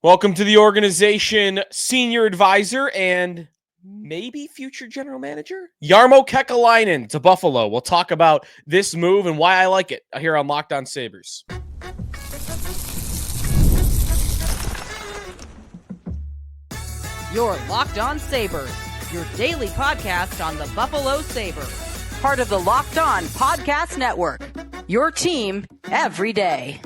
Welcome to the organization senior advisor and maybe future general manager, Jarmo Kekäläinen to Buffalo. We'll talk about this move and why I like it here on Locked On Sabres. You're Locked On Sabres, your daily podcast on the Buffalo Sabres. Part of the Locked On Podcast Network, your team every day.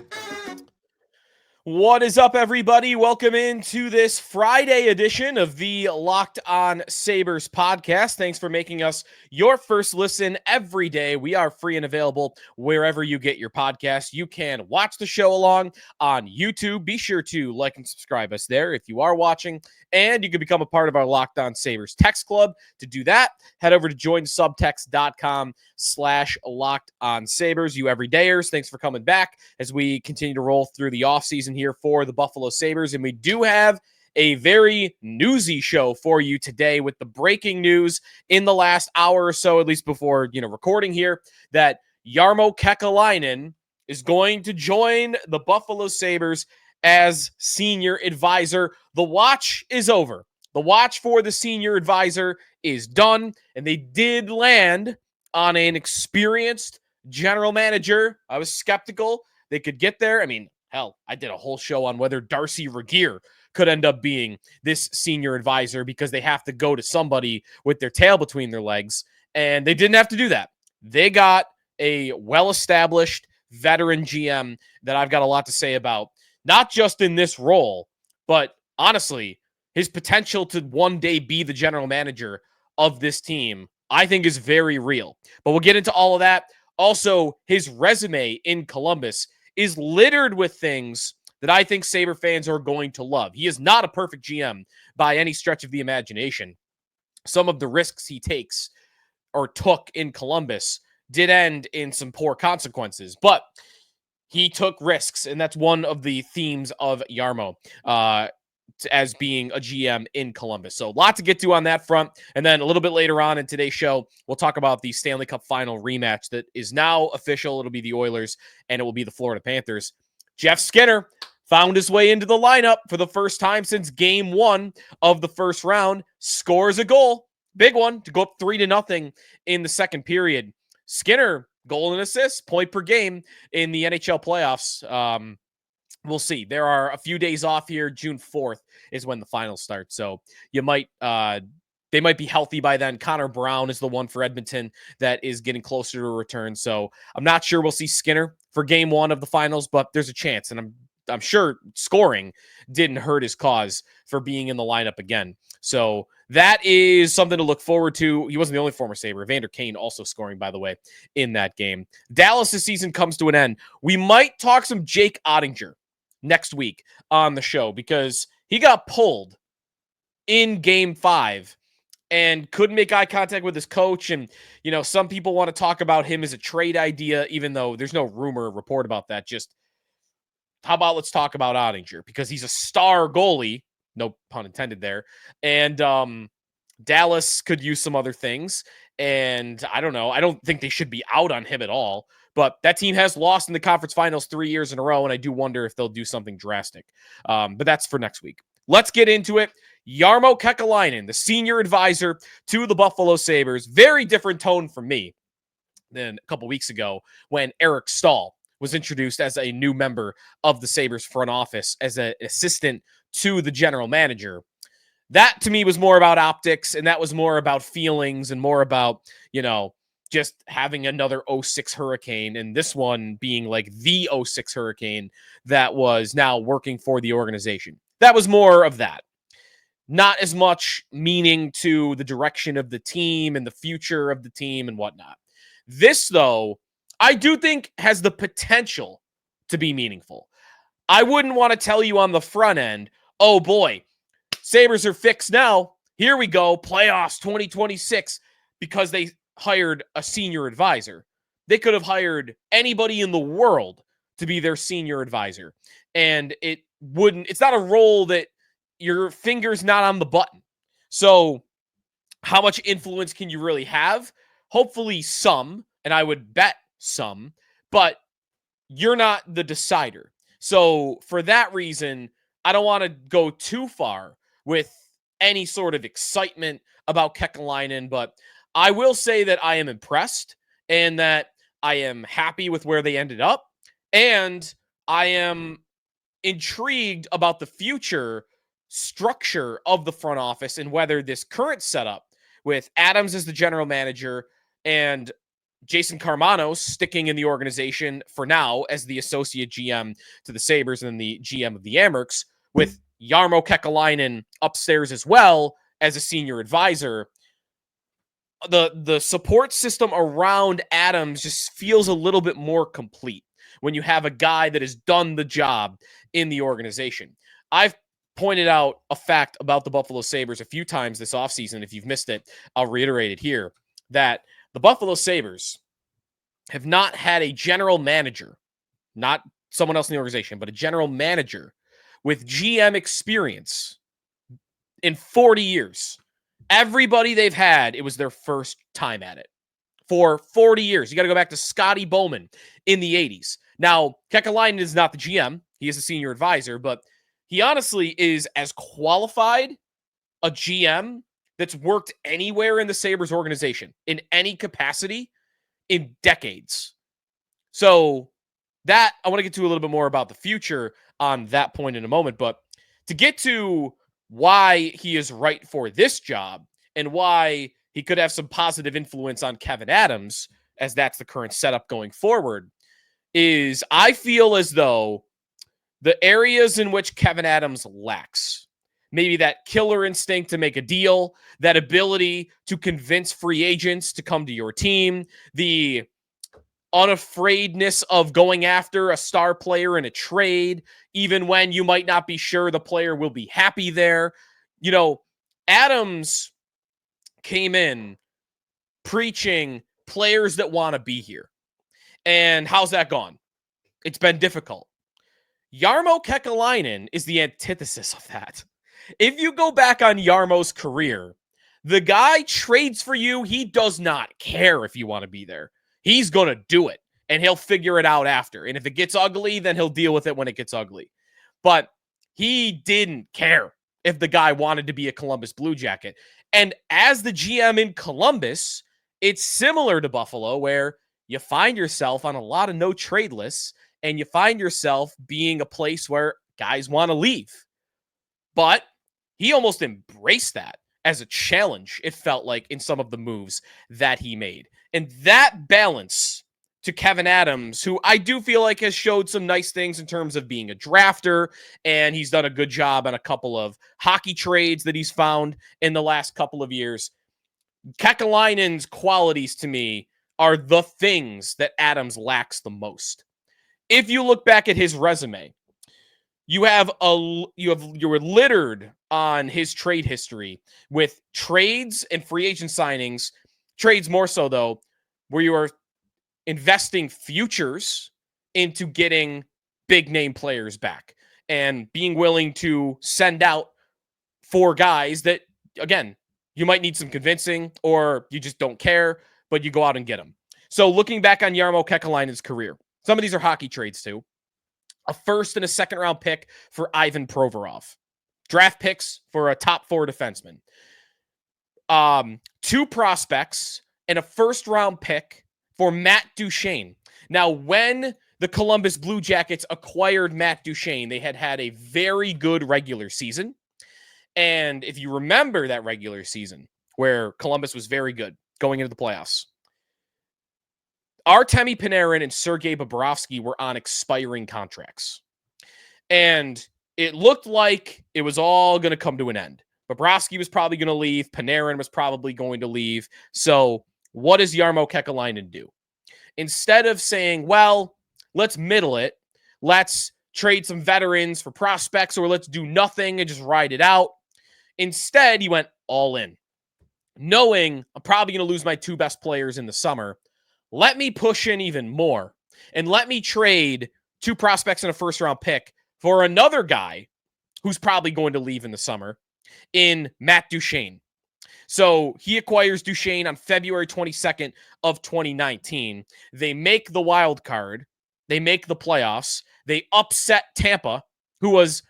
What is up, everybody? Welcome into this Friday edition of the Locked On Sabres podcast. Thanks for making us your first listen every day. We are free and available wherever you get your podcast. You can watch the show along on YouTube. Be sure to like and subscribe us there if you are watching. And you can become a part of our Locked On Sabres text club. To do that, head over to joinsubtext.com/Locked On Sabres. You everydayers, thanks for coming back as we continue to roll through the offseason here for the Buffalo Sabres. And we do have a very newsy show for you today with the breaking news in the last hour or so, at least before, recording here, that Jarmo Kekäläinen is going to join the Buffalo Sabres as senior advisor. The watch is over. The watch for the senior advisor is done, and they did land on an experienced general manager. I was skeptical they could get there. I mean, hell, I did a whole show on whether Darcy Regier could end up being this senior advisor because they have to go to somebody with their tail between their legs, and they didn't have to do that. They got a well-established veteran GM that I've got a lot to say about, not just in this role, but honestly, his potential to one day be the general manager of this team, I think, is very real. But we'll get into all of that. Also, his resume in Columbus is littered with things that I think Sabre fans are going to love. He is not a perfect GM by any stretch of the imagination. Some of the risks he takes or took in Columbus did end in some poor consequences, but he took risks, and that's one of the themes of Jarmo as being a GM in Columbus. So a lot to get to on that front. And then a little bit later on in today's show, we'll talk about the Stanley Cup final rematch that is now official. It'll be the Oilers, and it will be the Florida Panthers. Jeff Skinner found his way into the lineup for the first time since game one of the first round, scores a goal, big one, to go up 3-0 in the second period. Skinner, goal and assist, point per game in the NHL playoffs. We'll see. There are a few days off here. June 4th is when the finals start. So they might be healthy by then. Connor Brown is the one for Edmonton that is getting closer to a return. So I'm not sure we'll see Skinner for game one of the finals, but there's a chance. And I'm sure scoring didn't hurt his cause for being in the lineup again. So that is something to look forward to. He wasn't the only former Sabre. Vander Kane also scoring, by the way, in that game. Dallas' season comes to an end. We might talk some Jake Oettinger next week on the show because he got pulled in game 5 and couldn't make eye contact with his coach. And, some people want to talk about him as a trade idea, even though there's no rumor or report about that. Just how about let's talk about Oettinger because he's a star goalie, no pun intended there. And Dallas could use some other things. And I don't know. I don't think they should be out on him at all. But that team has lost in the conference finals 3 years in a row, and I do wonder if they'll do something drastic. But that's for next week. Let's get into it. Jarmo Kekäläinen, the senior advisor to the Buffalo Sabres. Very different tone from me than a couple weeks ago when Eric Stahl was introduced as a new member of the Sabres front office as an assistant to the general manager. That, to me, was more about optics, and that was more about feelings and more about, just having another 06 Hurricane, and this one being like the 06 Hurricane that was now working for the organization. That was more of that. Not as much meaning to the direction of the team and the future of the team and whatnot. This, though, I do think has the potential to be meaningful. I wouldn't want to tell you on the front end, oh boy, Sabres are fixed now. Here we go, playoffs 2026, because they hired a senior advisor. They could have hired anybody in the world to be their senior advisor. And it's not a role that your finger's not on the button. So how much influence can you really have? Hopefully some, and I would bet some, but you're not the decider. So for that reason, I don't want to go too far with any sort of excitement about Kekäläinen, but I will say that I am impressed and that I am happy with where they ended up. And I am intrigued about the future structure of the front office and whether this current setup with Adams as the general manager and Jason Carmanos sticking in the organization for now as the associate GM to the Sabres and the GM of the Amherst, with Jarmo Kekäläinen upstairs as well as a senior advisor. The support system around Adams just feels a little bit more complete when you have a guy that has done the job in the organization. I've pointed out a fact about the Buffalo Sabres a few times this offseason. If you've missed it, I'll reiterate it here, that the Buffalo Sabres have not had a general manager, not someone else in the organization, but a general manager with GM experience in 40 years. Everybody they've had, it was their first time at it for 40 years. You got to go back to Scotty Bowman in the 80s. Now, Kekäläinen is not the GM. He is a senior advisor, but he honestly is as qualified a GM that's worked anywhere in the Sabres organization in any capacity in decades. So that, I want to get to a little bit more about the future on that point in a moment, but to get to why he is right for this job and why he could have some positive influence on Kevyn Adams, as that's the current setup going forward, is I feel as though the areas in which Kevyn Adams lacks, maybe that killer instinct to make a deal, that ability to convince free agents to come to your team, the unafraidness of going after a star player in a trade, even when you might not be sure the player will be happy there. You know, Adams came in preaching players that want to be here. And how's that gone? It's been difficult. Jarmo Kekäläinen is the antithesis of that. If you go back on Jarmo's career, the guy trades for you. He does not care if you want to be there. He's going to do it, and he'll figure it out after. And if it gets ugly, then he'll deal with it when it gets ugly. But he didn't care if the guy wanted to be a Columbus Blue Jacket. And as the GM in Columbus, it's similar to Buffalo, where you find yourself on a lot of no-trade lists, and you find yourself being a place where guys want to leave. But he almost embraced that as a challenge, it felt like, in some of the moves that he made. And that balance to Kevyn Adams, who I do feel like has showed some nice things in terms of being a drafter, and he's done a good job on a couple of hockey trades that he's found in the last couple of years. Kekäläinen's qualities, to me, are the things that Adams lacks the most. If you look back at his resume, you were littered on his trade history with trades and free agent signings. Trades more so, though, where you are investing futures into getting big name players back and being willing to send out 4 guys that, again, you might need some convincing or you just don't care, but you go out and get them. So looking back on Jarmo Kekäläinen's career, some of these are hockey trades too. A first and a second round pick for Ivan Provorov. Draft picks for a top 4 defenseman. 2 prospects and a first round pick for Matt Duchene. Now, when the Columbus Blue Jackets acquired Matt Duchene, they had a very good regular season. And if you remember that regular season where Columbus was very good going into the playoffs, Artemi Panarin and Sergei Bobrovsky were on expiring contracts. And it looked like it was all going to come to an end. Bobrovsky was probably going to leave. Panarin was probably going to leave. So what does Jarmo Kekäläinen do? Instead of saying, well, let's middle it, let's trade some veterans for prospects, or let's do nothing and just ride it out, instead, he went all in. Knowing I'm probably going to lose my 2 best players in the summer, let me push in even more and let me trade 2 prospects and a first round pick for another guy who's probably going to leave in the summer in Matt Duchene. So he acquires Duchene on February 22nd of 2019. They make the wild card. They make the playoffs. They upset Tampa, who was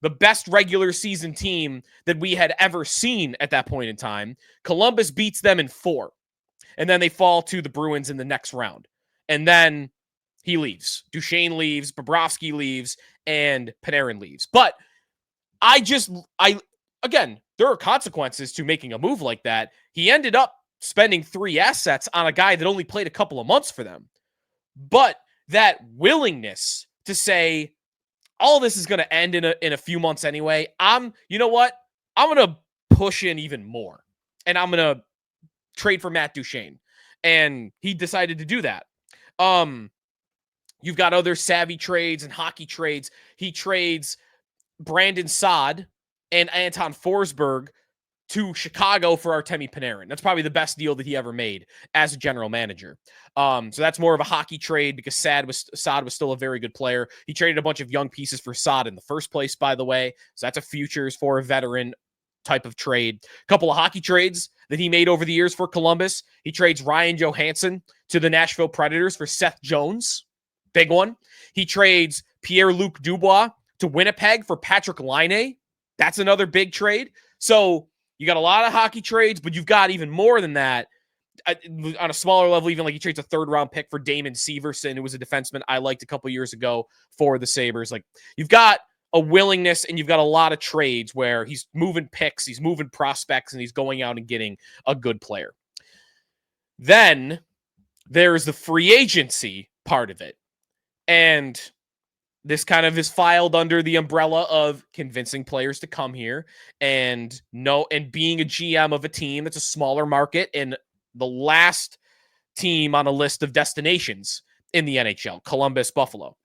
the best regular season team that we had ever seen at that point in time. Columbus beats them in 4. And then they fall to the Bruins in the next round. And then he leaves. Duchesne leaves, Bobrovsky leaves, and Panarin leaves. But again, there are consequences to making a move like that. He ended up spending 3 assets on a guy that only played a couple of months for them. But that willingness to say, all this is going to end in a few months anyway. You know what? I'm going to push in even more. And I'm going to trade for Matt Duchesne. And he decided to do that. You've got other savvy trades and hockey trades. He trades Brandon Saad and Anton Forsberg to Chicago for Artemi Panarin. That's probably the best deal that he ever made as a general manager. So that's more of a hockey trade because Saad was still a very good player. He traded a bunch of young pieces for Saad in the first place, by the way. So that's a futures for a veteran type of trade. A couple of hockey trades that he made over the years for Columbus. He trades Ryan Johansson to the Nashville Predators for Seth Jones. Big one. He trades Pierre-Luc Dubois to Winnipeg for Patrik Laine. That's another big trade. So you got a lot of hockey trades, but you've got even more than that on a smaller level. Even like he trades a 3rd-round pick for Damon Severson, who was a defenseman I liked a couple years ago for the Sabres. Like, you've got a willingness and you've got a lot of trades where he's moving picks, he's moving prospects, and he's going out and getting a good player. Then there's the free agency part of it. And this kind of is filed under the umbrella of convincing players to come here and being a GM of a team that's a smaller market and the last team on a list of destinations in the NHL, Columbus, Buffalo.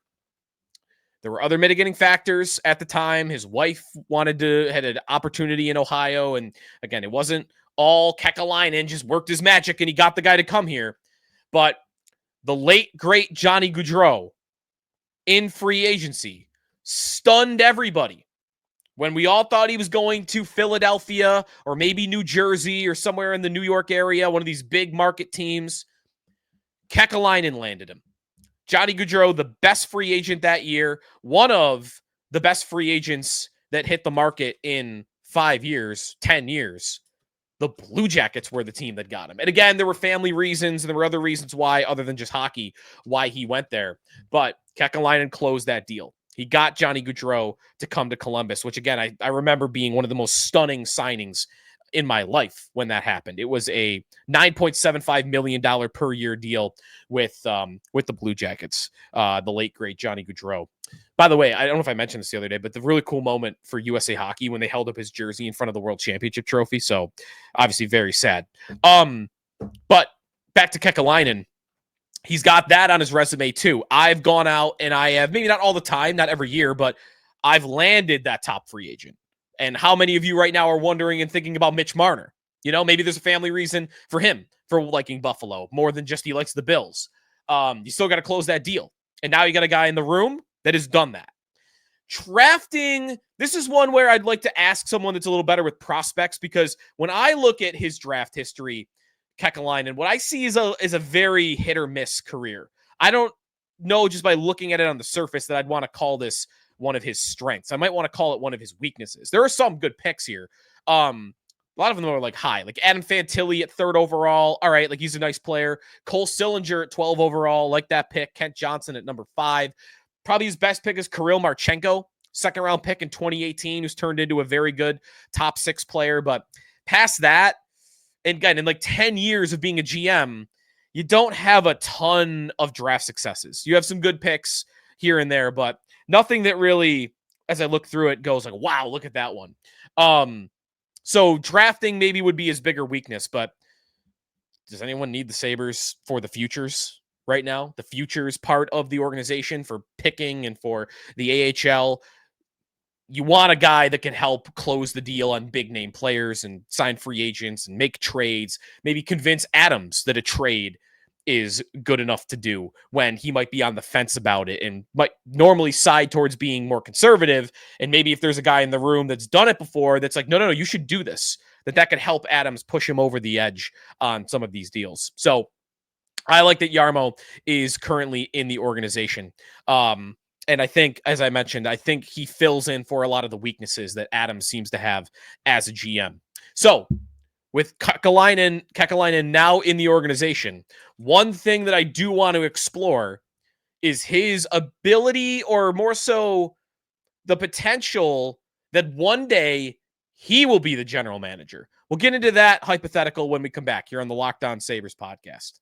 There were other mitigating factors at the time. His wife had an opportunity in Ohio. And again, it wasn't all Kekäläinen just worked his magic and he got the guy to come here. But the late, great Johnny Gaudreau in free agency stunned everybody when we all thought he was going to Philadelphia or maybe New Jersey or somewhere in the New York area, one of these big market teams. Kekäläinen landed him. Johnny Gaudreau, the best free agent that year, one of the best free agents that hit the market in 5 years, 10 years. The Blue Jackets were the team that got him. And again, there were family reasons and there were other reasons why, other than just hockey, why he went there. But Kekäläinen closed that deal. He got Johnny Gaudreau to come to Columbus, which again, I remember being one of the most stunning signings in my life when that happened. It was a $9.75 million per year deal with the Blue Jackets, the late, great Johnny Gaudreau. By the way, I don't know if I mentioned this the other day, but the really cool moment for USA Hockey when they held up his jersey in front of the World Championship trophy. So obviously very sad. But back to Kekäläinen. He's got that on his resume too. I've gone out and I have, maybe not all the time, not every year, but I've landed that top free agent. And how many of you right now are wondering and thinking about Mitch Marner? You know, maybe there's a family reason for him for liking Buffalo more than just he likes the Bills. You still got to close that deal. And now you got a guy in the room that has done that. Drafting, this is one where I'd like to ask someone that's a little better with prospects, because when I look at his draft history, Kekäläinen, what I see is a very hit or miss career. I don't know just by looking at it on the surface that I'd want to call this one of his strengths. I might want to call it one of his weaknesses. There are some good picks here. A lot of them are like high, like Adam Fantilli at 3rd overall. All right, like he's a nice player. Cole Sillinger at 12 overall, like that pick. Kent Johnson at number 5. Probably his best pick is Kirill Marchenko, 2nd round pick in 2018, who's turned into a very good top 6 player. But past that, and again, in like 10 years of being a GM, you don't have a ton of draft successes. You have some good picks here and there, but nothing that really, as I look through it, goes like, wow, look at that one. So drafting maybe would be his bigger weakness, but does anyone need the Sabres for the futures right now? The futures part of the organization for picking and for the AHL. You want a guy that can help close the deal on big name players and sign free agents and make trades, maybe convince Adams that a trade is good enough to do when he might be on the fence about it and might normally side towards being more conservative. And maybe if there's a guy in the room that's done it before, that's like, no, you should do this, that could help Adams push him over the edge on some of these deals. So I like that Jarmo is currently in the organization. And I think, as I mentioned, I think he fills in for a lot of the weaknesses that Adams seems to have as a GM. So with Kekäläinen now in the organization, one thing that I do want to explore is his ability, or more so the potential that one day he will be the general manager. We'll get into that hypothetical when we come back here on the Locked On Sabres podcast.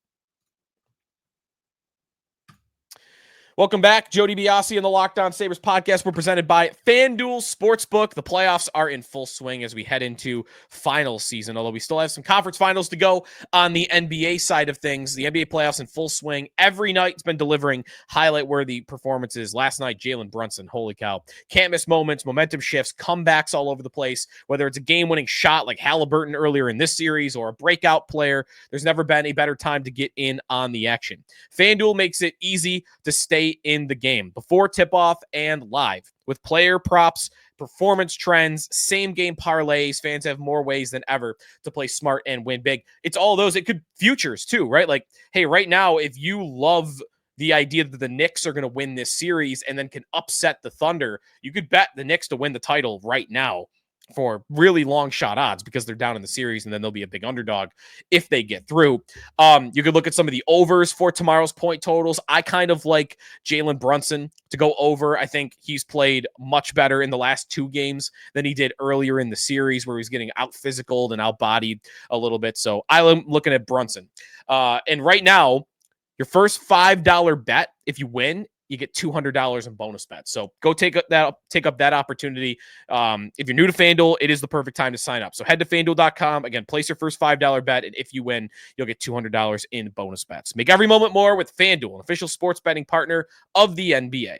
Welcome back. Joe DiBiase and the Locked On Sabres podcast. We're presented by FanDuel Sportsbook. The playoffs are in full swing as we head into final season, although we still have some conference finals to go on the NBA side of things. The NBA playoffs in full swing. Every night it's been delivering highlight-worthy performances. Last night, Jalen Brunson, holy cow. Can't miss moments, momentum shifts, comebacks all over the place, whether it's a game-winning shot like Halliburton earlier in this series or a breakout player. There's never been a better time to get in on the action. FanDuel makes it easy to stay in the game before tip-off and live with player props, performance trends, same game parlays. Fans have more ways than ever to play smart and win big. It's all those. It could futures too, right? Like, hey, right now, if you love the idea that the Knicks are going to win this series and then can upset the Thunder, you could bet the Knicks to win the title right now for really long shot odds because they're down in the series, and then they'll be a big underdog if they get through. You could look at some of the overs for tomorrow's point totals. I kind of like Jalen Brunson to go over. I think he's played much better in the last two games than he did earlier in the series, where he's getting out physicaled and outbodied a little bit. So I'm looking at Brunson. And right now, your first $5 bet, if you win, you get $200 in bonus bets. So go take up that opportunity. If you're new to FanDuel, it is the perfect time to sign up. So head to FanDuel.com. Again, place your first $5 bet, and if you win, you'll get $200 in bonus bets. Make every moment more with FanDuel, an official sports betting partner of the NBA.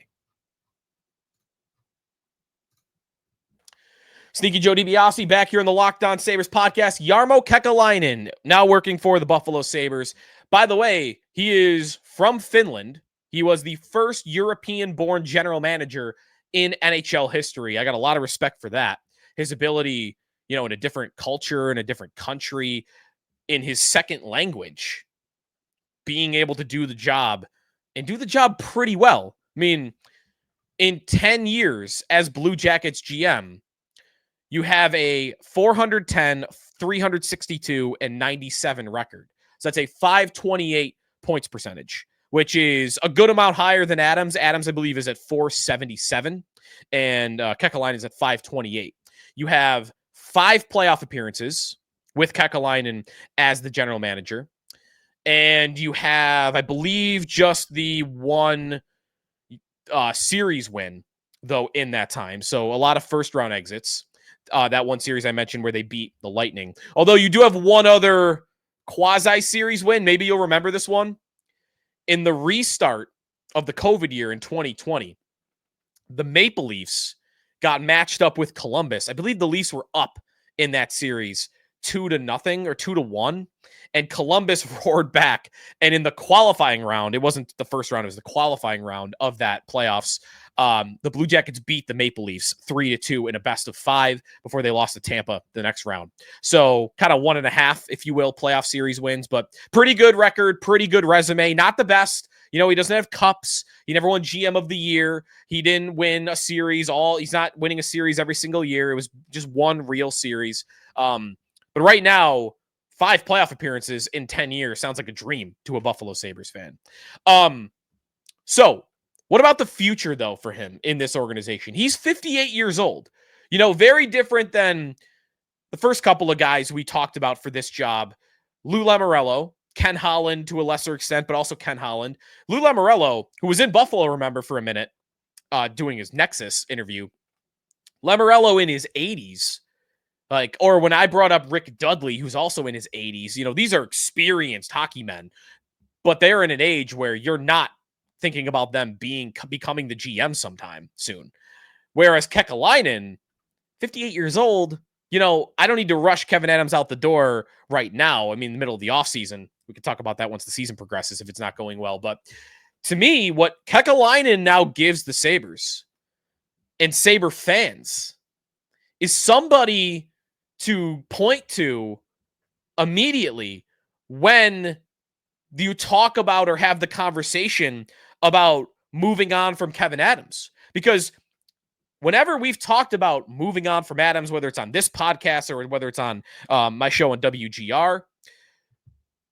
Sneaky Joe DiBiase back here on the Locked On Sabres podcast. Jarmo Kekäläinen, now working for the Buffalo Sabres. By the way, he is from Finland. He was the first European-born general manager in NHL history. I got a lot of respect for that. His ability, in a different culture, in a different country, in his second language, being able to do the job and do the job pretty well. I mean, in 10 years as Blue Jackets GM, you have a 410, 362, and 97 record. So that's a 528 points percentage, which is a good amount higher than Adams. Adams, I believe, is at 477, and Kekäläinen is at 528. You have 5 playoff appearances with Kekäläinen as the general manager, and you have, I believe, just the one series win, though, in that time. So a lot of first-round exits. That one series I mentioned where they beat the Lightning. Although you do have one other quasi-series win. Maybe you'll remember this one. In the restart of the COVID year in 2020, the Maple Leafs got matched up with Columbus. I believe the Leafs were up in that series 2-0 or 2-1, and Columbus roared back. And in the qualifying round, it wasn't the first round, it was the qualifying round of that playoffs. The Blue Jackets beat the Maple Leafs 3-2 in a best of 5 before they lost to Tampa the next round. So kind of 1.5, if you will, playoff series wins, but pretty good record, pretty good resume. Not the best. He doesn't have cups. He never won GM of the year. He didn't win a series. He's not winning a series every single year. It was just one real series. But right now, 5 playoff appearances in 10 years sounds like a dream to a Buffalo Sabres fan. So what about the future, though, for him in this organization? He's 58 years old. Very different than the first couple of guys we talked about for this job. Lou Lamoriello, Ken Holland to a lesser extent, but also Ken Holland. Lou Lamoriello, who was in Buffalo, remember, for a minute, doing his Nexus interview. Lamoriello in his 80s. Or when I brought up Rick Dudley, who's also in his 80s, these are experienced hockey men, but they're in an age where you're not thinking about them becoming the GM sometime soon. Whereas Kekäläinen, 58 years old, I don't need to rush Kevyn Adams out the door right now. I mean, in the middle of the offseason, we can talk about that once the season progresses if it's not going well. But to me, what Kekäläinen now gives the Sabres and Sabre fans is somebody to point to immediately when you talk about or have the conversation about moving on from Kevyn Adams. Because whenever we've talked about moving on from Adams, whether it's on this podcast or whether it's on my show on WGR,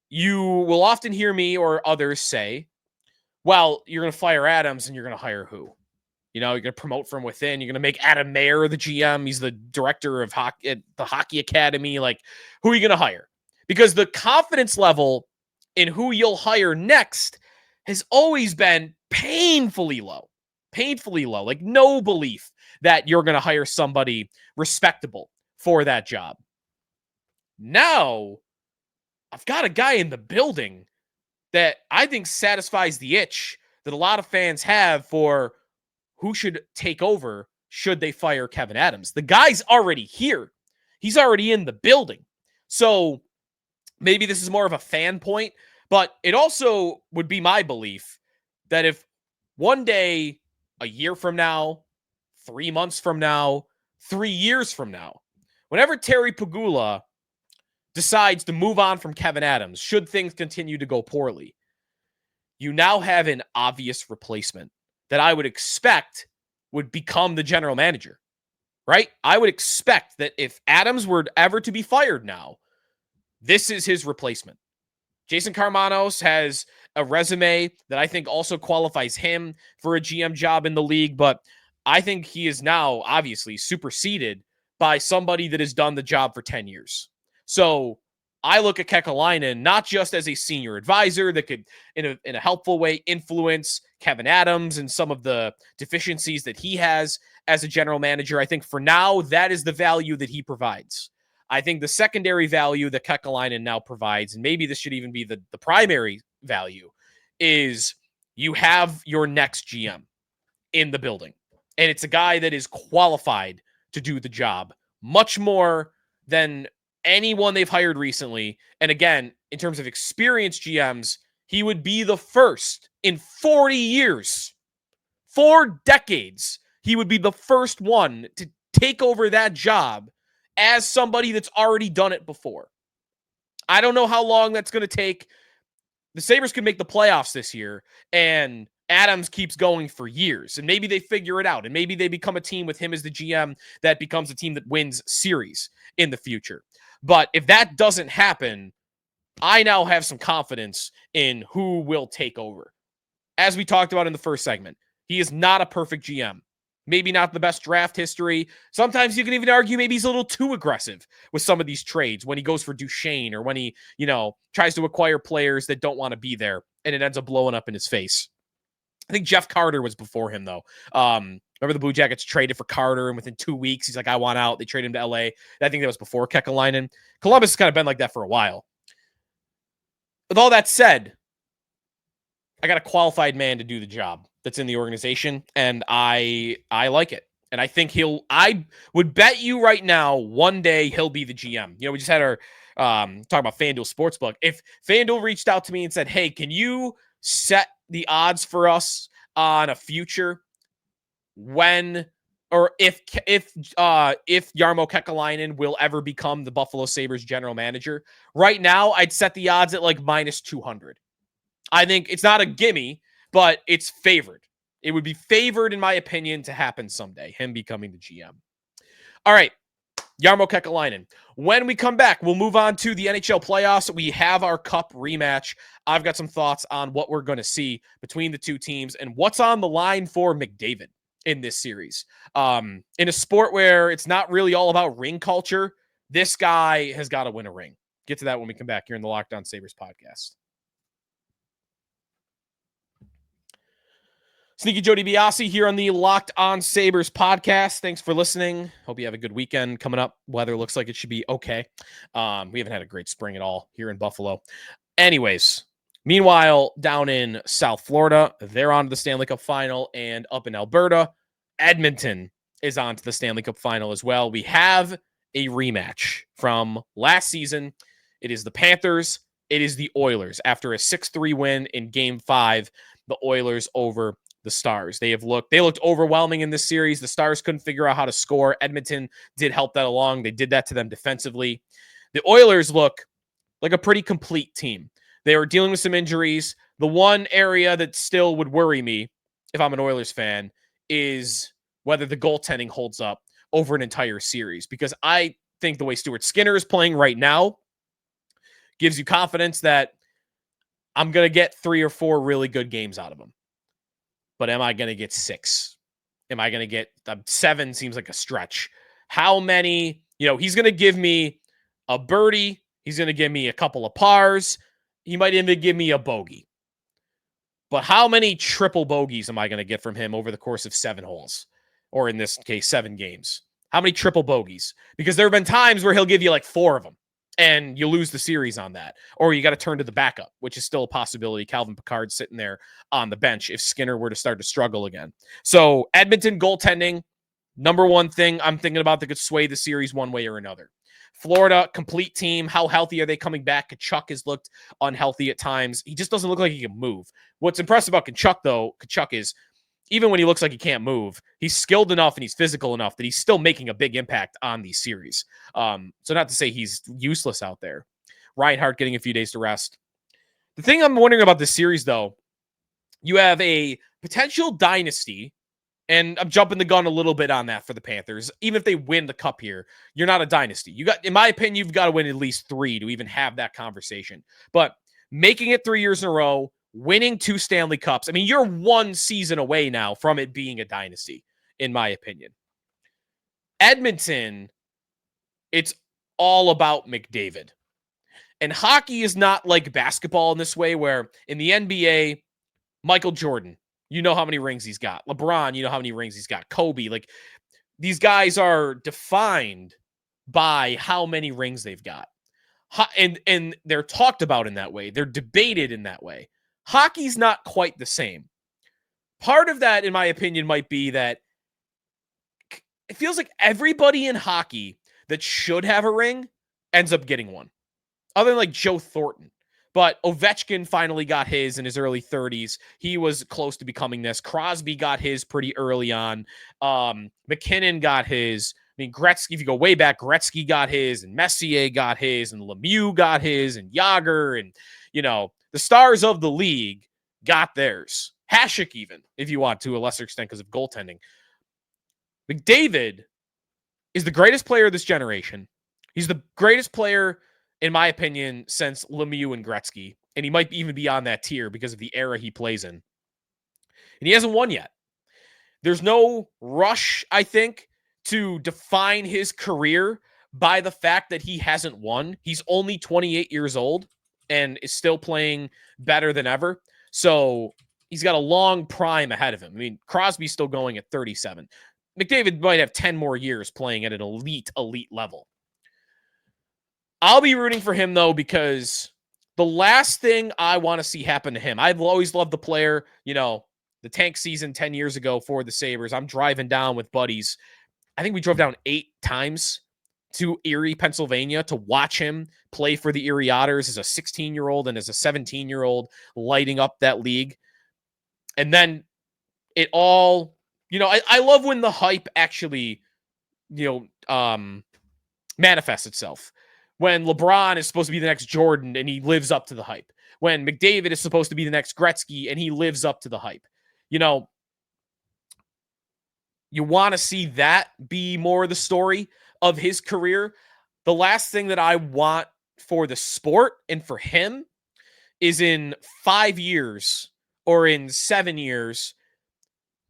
you will often hear me or others say, well, you're going to fire Adams and you're going to hire who? You're going to promote from within. You're going to make Adam Mayer the GM. He's the director of hockey at the Hockey Academy. Like, who are you going to hire? Because the confidence level in who you'll hire next has always been painfully low. Painfully low. Like, no belief that you're going to hire somebody respectable for that job. Now, I've got a guy in the building that I think satisfies the itch that a lot of fans have for who should take over should they fire Kevyn Adams. The guy's already here. He's already in the building. So maybe this is more of a fan point, but it also would be my belief that if one day, a year from now, 3 months from now, 3 years from now, whenever Terry Pegula decides to move on from Kevyn Adams, should things continue to go poorly, you now have an obvious replacement that I would expect would become the general manager, right? I would expect that if Adams were ever to be fired now, this is his replacement. Jason Karmanos has a resume that I think also qualifies him for a GM job in the league, but I think he is now obviously superseded by somebody that has done the job for 10 years. So I look at Kekäläinen not just as a senior advisor that could, in a helpful way, influence Kevyn Adams and some of the deficiencies that he has as a general manager. I think for now, that is the value that he provides. I think the secondary value that Kekäläinen now provides, and maybe this should even be the primary value, is you have your next GM in the building. And it's a guy that is qualified to do the job much more than anyone they've hired recently. And again, in terms of experienced GMs, he would be the first in 40 years, 4 decades. He would be the first one to take over that job as somebody that's already done it before. I don't know how long that's going to take. The Sabres could make the playoffs this year, and Adams keeps going for years, and maybe they figure it out, and maybe they become a team with him as the GM that becomes a team that wins series in the future. But if that doesn't happen, I now have some confidence in who will take over. As we talked about in the first segment, he is not a perfect GM. Maybe not the best draft history. Sometimes you can even argue maybe he's a little too aggressive with some of these trades when he goes for Duchesne or when he, tries to acquire players that don't want to be there and it ends up blowing up in his face. I think Jeff Carter was before him, though. Remember the Blue Jackets traded for Carter, and within 2 weeks, he's like, I want out. They traded him to LA. I think that was before Kekäläinen. Columbus has kind of been like that for a while. With all that said, I got a qualified man to do the job that's in the organization, and I like it. And I think I would bet you right now, one day he'll be the GM. We just had our talking about FanDuel Sportsbook. If FanDuel reached out to me and said, hey, can you set the odds for us on a future when or if Jarmo Kekäläinen will ever become the Buffalo Sabres general manager, right now I'd set the odds at like minus 200. I think it's not a gimme, but it's favored. It would be favored, in my opinion, to happen someday, him becoming the GM. All right, Jarmo Kekäläinen. When we come back, we'll move on to the NHL playoffs. We have our Cup rematch. I've got some thoughts on what we're going to see between the two teams and what's on the line for McDavid in this series. In a sport where it's not really all about ring culture, this guy has got to win a ring. Get to that when we come back here in the Locked On Sabres podcast. Sneaky Joe DiBiase here on the Locked On Sabres podcast. Thanks for listening. Hope you have a good weekend coming up. Weather looks like it should be okay. We haven't had a great spring at all here in Buffalo. Anyways, meanwhile, down in South Florida, they're on to the Stanley Cup final, and up in Alberta, Edmonton is on to the Stanley Cup final as well. We have a rematch from last season. It is the Panthers. It is the Oilers. After a 6-3 win in Game 5, the Oilers over the Stars. They looked overwhelming in this series. The Stars couldn't figure out how to score. Edmonton did help that along. They did that to them defensively. The Oilers look like a pretty complete team. They are dealing with some injuries. The one area that still would worry me if I'm an Oilers fan, is whether the goaltending holds up over an entire series. Because I think the way Stuart Skinner is playing right now gives you confidence that I'm going to get 3 or 4 really good games out of him. But am I going to get 6? Am I going to get 7? Seems like a stretch. How many, he's going to give me a birdie. He's going to give me a couple of pars. He might even give me a bogey. But how many triple bogeys am I going to get from him over the course of 7 holes? Or in this case, 7 games? How many triple bogeys? Because there have been times where he'll give you like 4 of them and you lose the series on that. Or you got to turn to the backup, which is still a possibility. Calvin Pickard sitting there on the bench if Skinner were to start to struggle again. So Edmonton goaltending, number one thing I'm thinking about that could sway the series one way or another. Florida, complete team. How healthy are they coming back? Tkachuk has looked unhealthy at times. He just doesn't look like he can move. What's impressive about Tkachuk is even when he looks like he can't move, he's skilled enough and he's physical enough that he's still making a big impact on these series. So not to say he's useless out there. Reinhart getting a few days to rest. The thing I'm wondering about this series, though, you have a potential dynasty, and I'm jumping the gun a little bit on that for the Panthers. Even if they win the cup here, you're not a dynasty. In my opinion, you've got to win at least 3 to even have that conversation. But making it 3 years in a row, winning 2 Stanley Cups. I mean, you're 1 season away now from it being a dynasty, in my opinion. Edmonton, it's all about McDavid. And hockey is not like basketball in this way, where in the NBA, Michael Jordan, you know how many rings he's got. LeBron, you know how many rings he's got. Kobe, like these guys are defined by how many rings they've got. And they're talked about in that way. They're debated in that way. Hockey's not quite the same. Part of that, in my opinion, might be that it feels like everybody in hockey that should have a ring ends up getting one. Other than like Joe Thornton. But Ovechkin finally got his in his early 30s. He was close to becoming this. Crosby got his pretty early on. McKinnon got his. I mean, Gretzky, if you go way back, Gretzky got his, and Messier got his, and Lemieux got his, and Jagr, and, the stars of the league got theirs. Hasek even, if you want to a lesser extent because of goaltending. McDavid is the greatest player of this generation. He's the greatest player, in my opinion, since Lemieux and Gretzky. And he might even be on that tier because of the era he plays in. And he hasn't won yet. There's no rush, I think, to define his career by the fact that he hasn't won. He's only 28 years old and is still playing better than ever. So he's got a long prime ahead of him. I mean, Crosby's still going at 37. McDavid might have 10 more years playing at an elite level. I'll be rooting for him, though, because the last thing I want to see happen to him, I've always loved the player, the tank season 10 years ago for the Sabres. I'm driving down with buddies. I think we drove down 8 times to Erie, Pennsylvania to watch him play for the Erie Otters as a 16-year-old and as a 17-year-old lighting up that league. And then it all, I love when the hype actually, manifests itself. When LeBron is supposed to be the next Jordan and he lives up to the hype. When McDavid is supposed to be the next Gretzky and he lives up to the hype. You want to see that be more the story of his career. The last thing that I want for the sport and for him is in 5 years or in 7 years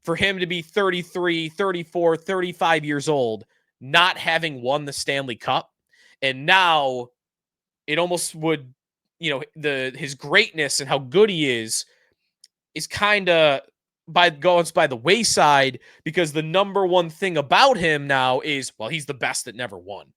for him to be 33, 34, 35 years old, not having won the Stanley Cup. And now it almost would, his greatness and how good he is kind of goes by the wayside because the number one thing about him now is, well, he's the best that never won.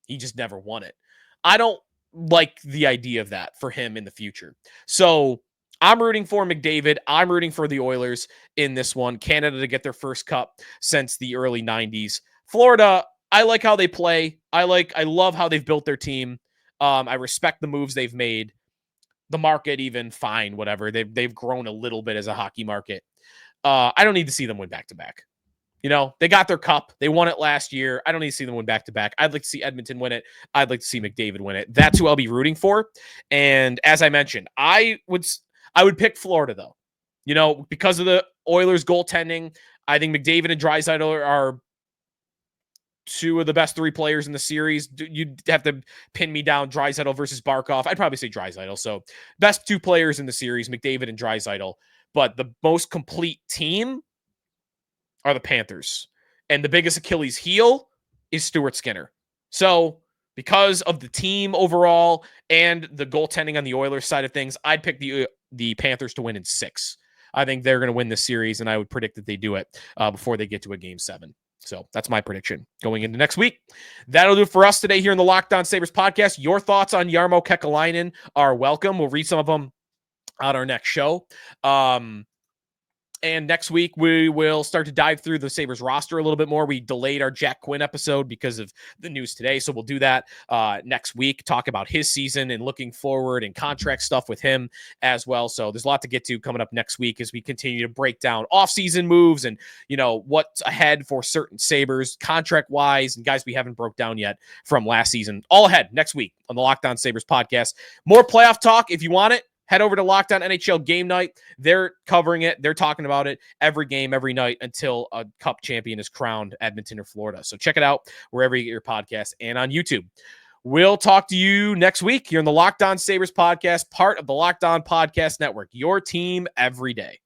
He just never won it. I don't like the idea of that for him in the future. So I'm rooting for McDavid. I'm rooting for the Oilers in this one. Canada to get their first cup since the early 90s. Florida, I like how they play. I love how they've built their team. I respect the moves they've made. The market, even fine, whatever. They've grown a little bit as a hockey market. I don't need to see them win back-to-back. They got their cup. They won it last year. I don't need to see them win back-to-back. I'd like to see Edmonton win it. I'd like to see McDavid win it. That's who I'll be rooting for. And as I mentioned, I would pick Florida, though. because of the Oilers goaltending, I think McDavid and Draisaitl are two of the best 3 players in the series. You'd have to pin me down Draisaitl versus Barkov. I'd probably say Draisaitl. So best 2 players in the series, McDavid and Draisaitl. But the most complete team are the Panthers. And the biggest Achilles heel is Stuart Skinner. So because of the team overall and the goaltending on the Oilers side of things, I'd pick the Panthers to win in 6. I think they're going to win this series, and I would predict that they do it before they get to a Game 7. So that's my prediction going into next week. That'll do it for us today here in the Locked On Sabres podcast. Your thoughts on Jarmo Kekäläinen are welcome. We'll read some of them on our next show. And next week, we will start to dive through the Sabres roster a little bit more. We delayed our Jack Quinn episode because of the news today. So we'll do that next week, talk about his season and looking forward and contract stuff with him as well. So there's a lot to get to coming up next week as we continue to break down offseason moves and, what's ahead for certain Sabres contract-wise and guys we haven't broke down yet from last season. All ahead next week on the Locked On Sabres podcast. More playoff talk if you want it. Head over to Locked On NHL Game Night. They're covering it. They're talking about it every game, every night until a Cup champion is crowned, Edmonton or Florida. So check it out wherever you get your podcasts and on YouTube. We'll talk to you next week here on the Locked On Sabres podcast, part of the Locked On Podcast Network, your team every day.